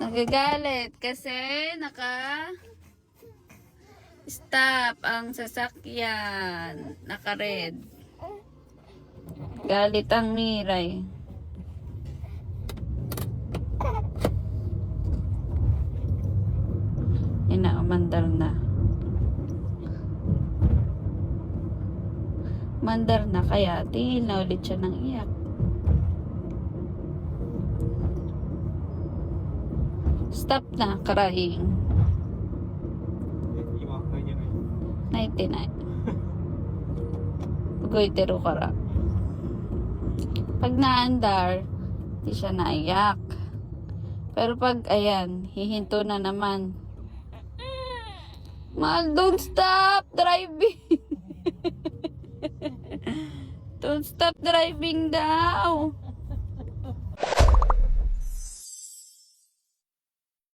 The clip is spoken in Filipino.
Nagagalit kasi naka-stop ang sasakyan. Naka-red. Galit ang Miray. Umandar na. Mandar na kaya tingin na ulit siya ng iyak. Stop na, crying. 99. Goitero kara. Pag naandar, di siya naiyak. Pero pag, ayan, hihinto na naman. Mahal, don't stop driving. Don't stop driving daw.